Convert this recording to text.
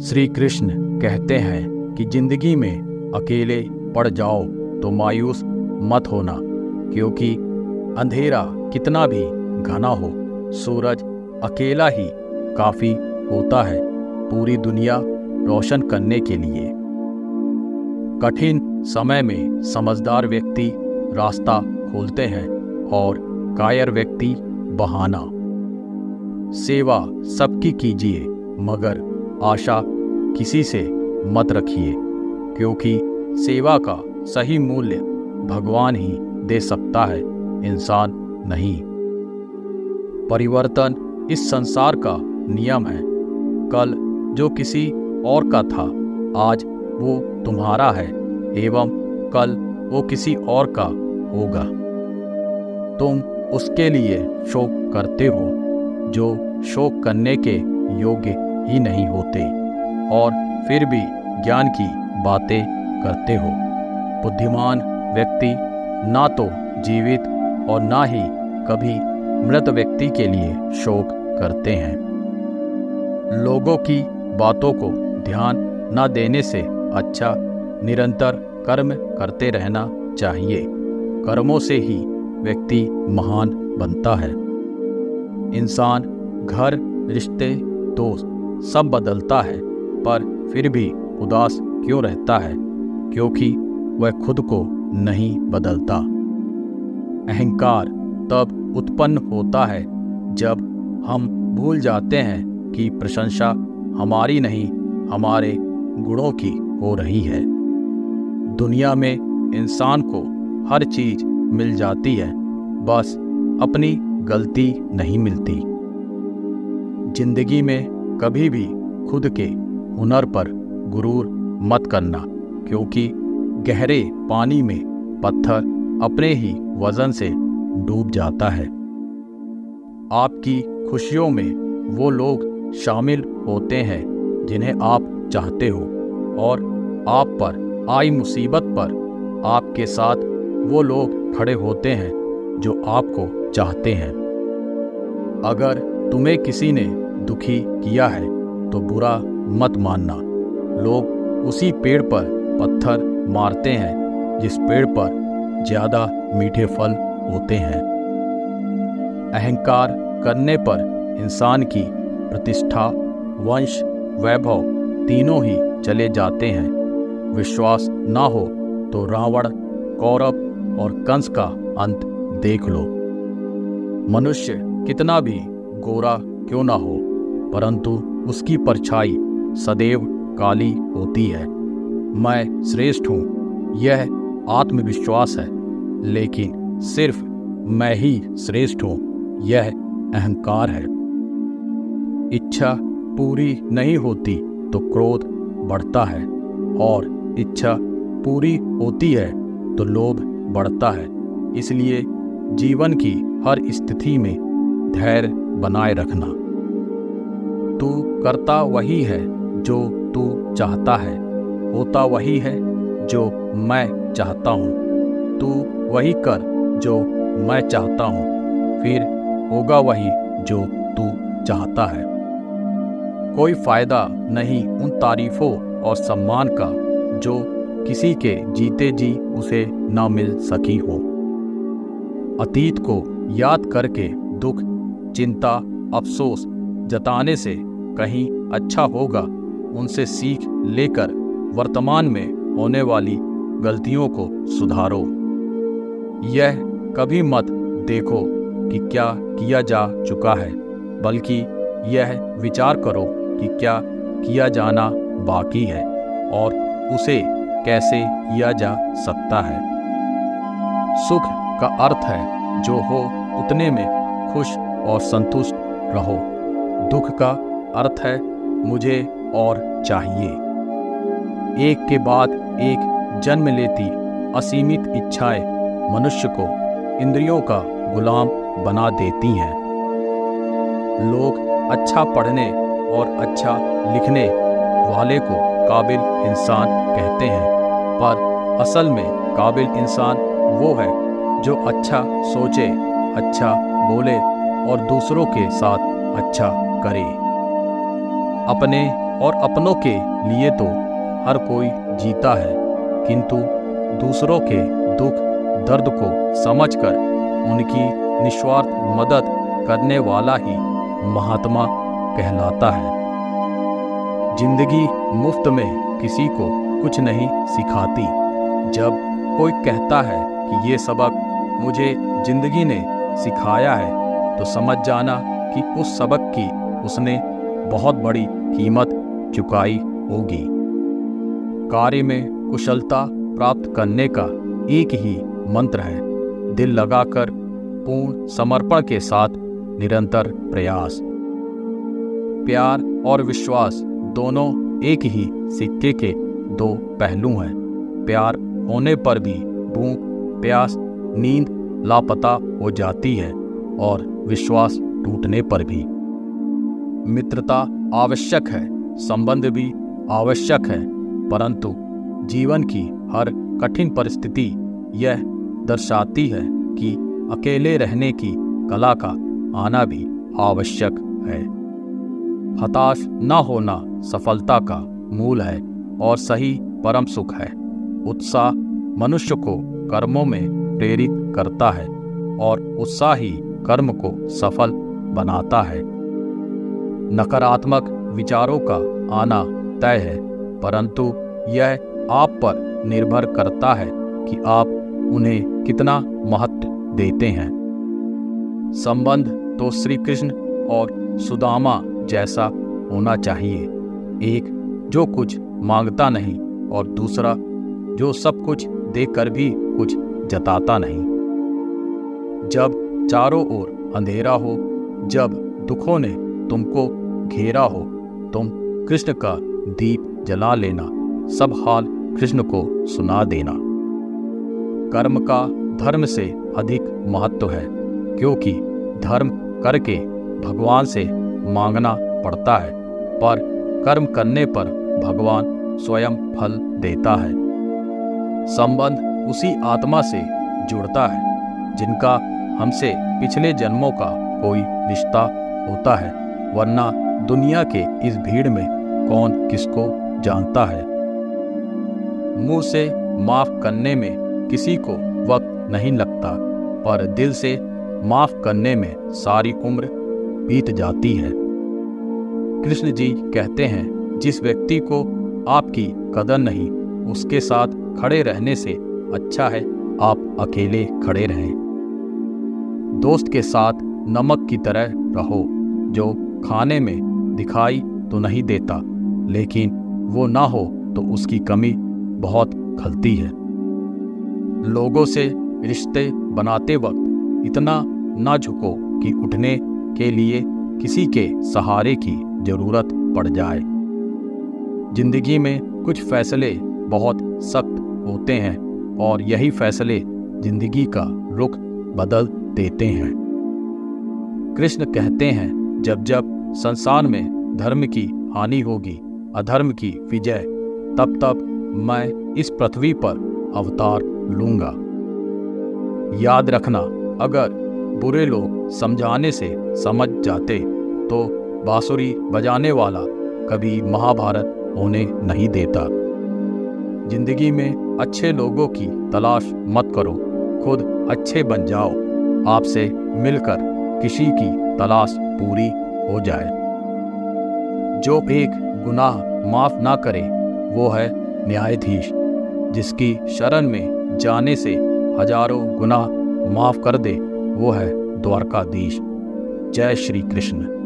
श्री कृष्ण कहते हैं कि जिंदगी में अकेले पड़ जाओ तो मायूस मत होना, क्योंकि अंधेरा कितना भी घना हो, सूरज अकेला ही काफी होता है पूरी दुनिया रोशन करने के लिए। कठिन समय में समझदार व्यक्ति रास्ता खोलते हैं और कायर व्यक्ति बहाना। सेवा सबकी कीजिए, मगर आशा किसी से मत रखिए, क्योंकि सेवा का सही मूल्य भगवान ही दे सकता है, इंसान नहीं। परिवर्तन इस संसार का नियम है। कल जो किसी और का था, आज वो तुम्हारा है एवं कल वो किसी और का होगा। तुम उसके लिए शोक करते हो जो शोक करने के योग्य ही नहीं होते, और फिर भी ज्ञान की बातें करते हो। बुद्धिमान व्यक्ति ना तो जीवित और ना ही कभी मृत व्यक्ति के लिए शोक करते हैं। लोगों की बातों को ध्यान न देने से अच्छा निरंतर कर्म करते रहना चाहिए। कर्मों से ही व्यक्ति महान बनता है। इंसान घर, रिश्ते, दोस्त सब बदलता है, पर फिर भी उदास क्यों रहता है? क्योंकि वह खुद को नहीं बदलता। अहंकार तब उत्पन्न होता है जब हम भूल जाते हैं कि प्रशंसा हमारी नहीं, हमारे गुणों की हो रही है। दुनिया में इंसान को हर चीज मिल जाती है, बस अपनी गलती नहीं मिलती। जिंदगी में कभी भी खुद के हुनर पर गुरूर मत करना, क्योंकि गहरे पानी में पत्थर अपने ही वजन से डूब जाता है। आपकी खुशियों में वो लोग शामिल होते हैं जिन्हें आप चाहते हो, और आप पर आई मुसीबत पर आपके साथ वो लोग खड़े होते हैं जो आपको चाहते हैं। अगर तुम्हें किसी ने दुखी किया है तो बुरा मत मानना। लोग उसी पेड़ पर पत्थर मारते हैं जिस पेड़ पर ज्यादा मीठे फल होते हैं। अहंकार करने पर इंसान की प्रतिष्ठा, वंश, वैभव तीनों ही चले जाते हैं। विश्वास ना हो तो रावण, कौरव और कंस का अंत देख लो। मनुष्य कितना भी गोरा क्यों ना हो, परंतु उसकी परछाई सदैव काली होती है। मैं श्रेष्ठ हूँ, यह आत्मविश्वास है, लेकिन सिर्फ मैं ही श्रेष्ठ हूँ, यह अहंकार है। इच्छा पूरी नहीं होती तो क्रोध बढ़ता है, और इच्छा पूरी होती है तो लोभ बढ़ता है। इसलिए जीवन की हर स्थिति में धैर्य बनाए रखना। तू करता वही है जो तू चाहता है, होता वही है जो मैं चाहता हूँ। तू वही कर जो मैं चाहता हूँ, फिर होगा वही जो तू चाहता है। कोई फायदा नहीं उन तारीफों और सम्मान का जो किसी के जीते जी उसे ना मिल सकी हो। अतीत को याद करके दुख, चिंता, अफसोस जताने से कहीं अच्छा होगा उनसे सीख लेकर वर्तमान में होने वाली गलतियों को सुधारो। यह कभी मत देखो कि क्या किया जा चुका है, बल्कि यह विचार करो कि क्या किया जाना बाकी है और उसे कैसे किया जा सकता है। सुख का अर्थ है जो हो उतने में खुश और संतुष्ट रहो। दुख का अर्थ है मुझे और चाहिए। एक के बाद एक जन्म लेती असीमित इच्छाएं मनुष्य को इंद्रियों का गुलाम बना देती हैं। लोग अच्छा पढ़ने और अच्छा लिखने वाले को काबिल इंसान कहते हैं, पर असल में काबिल इंसान वो है जो अच्छा सोचे, अच्छा बोले और दूसरों के साथ अच्छा करे। अपने और अपनों के लिए तो हर कोई जीता है, किंतु दूसरों के दुख दर्द को समझकर उनकी निस्वार्थ मदद करने वाला ही महात्मा कहलाता है। जिंदगी मुफ्त में किसी को कुछ नहीं सिखाती। जब कोई कहता है कि ये सबक मुझे जिंदगी ने सिखाया है, तो समझ जाना कि उस सबक की उसने बहुत बड़ी कीमत चुकाई होगी। कार्य में कुशलता प्राप्त करने का एक ही मंत्र है, दिल लगाकर पूर्ण समर्पण के साथ निरंतर प्रयास। प्यार और विश्वास दोनों एक ही सिक्के के दो पहलू हैं। प्यार होने पर भी भूख, प्यास, नींद लापता हो जाती है और विश्वास टूटने पर भी। मित्रता आवश्यक है, संबंध भी आवश्यक है, परंतु जीवन की हर कठिन परिस्थिति यह दर्शाती है कि अकेले रहने की कला का आना भी आवश्यक है। हताश न होना सफलता का मूल है और सही परम सुख है। उत्साह मनुष्य को कर्मों में प्रेरित करता है और उत्साह ही कर्म को सफल बनाता है। नकारात्मक विचारों का आना तय है, परंतु यह आप पर निर्भर करता है कि आप उन्हें कितना महत्व देते हैं। संबंध तो श्री कृष्ण और सुदामा जैसा होना चाहिए, एक जो कुछ मांगता नहीं और दूसरा जो सब कुछ देकर भी कुछ जताता नहीं। जब चारों ओर अंधेरा हो, जब दुखों ने तुमको घेरा हो, तुम कृष्ण का दीप जला लेना, सब हाल कृष्ण को सुना देना। कर्म का धर्म से अधिक महत्व है, क्योंकि धर्म करके भगवान से मांगना पड़ता है, पर कर्म करने पर भगवान स्वयं फल देता है। संबंध उसी आत्मा से जुड़ता है जिनका हमसे पिछले जन्मों का कोई रिश्ता होता है, वरना दुनिया के इस भीड़ में कौन किसको जानता है। मुंह से माफ करने में किसी को वक्त नहीं लगता, पर दिल से माफ करने में सारी उम्र बीत जाती है। कृष्ण जी कहते हैं, जिस व्यक्ति को आपकी कदर नहीं, उसके साथ खड़े रहने से अच्छा है आप अकेले खड़े रहें। दोस्त के साथ नमक की तरह रहो, जो खाने में दिखाई तो नहीं देता, लेकिन वो ना हो तो उसकी कमी बहुत खलती है। लोगों से रिश्ते बनाते वक्त इतना ना झुको कि उठने के लिए किसी के सहारे की जरूरत पड़ जाए। जिंदगी में कुछ फैसले बहुत सख्त होते हैं और यही फैसले जिंदगी का रुख बदल देते हैं। कृष्ण कहते हैं, जब जब संसार में धर्म की हानि होगी, अधर्म की विजय, तब तब मैं इस पृथ्वी पर अवतार लूंगा। याद रखना, अगर बुरे लोग समझाने से समझ जाते तो बांसुरी बजाने वाला कभी महाभारत होने नहीं देता। जिंदगी में अच्छे लोगों की तलाश मत करो, खुद अच्छे बन जाओ, आपसे मिलकर किसी की तलाश पूरी हो जाए। जो एक गुनाह माफ ना करे वो है न्यायाधीश, जिसकी शरण में जाने से हजारों गुनाह माफ कर दे वो है द्वारकाधीश। जय श्री कृष्ण।